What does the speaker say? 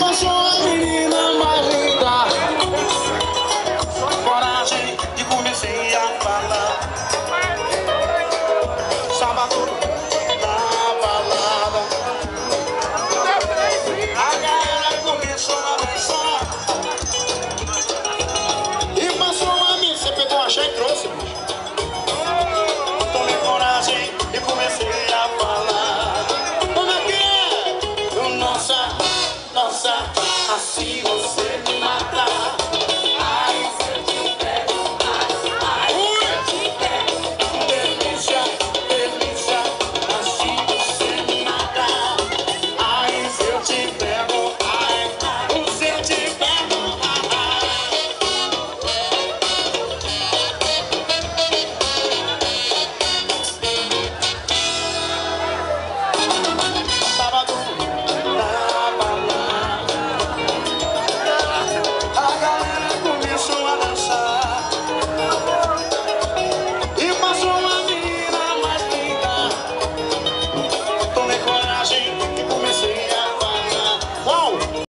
passou a menina mais linda. Coragem e comecei a falar. Sábado na balada, a galera começou a dançar. E passou a mim, você pegou a chá e trouxe, bicho. Tomei coragem e comecei a falar. Como é que é? Nossa, assim.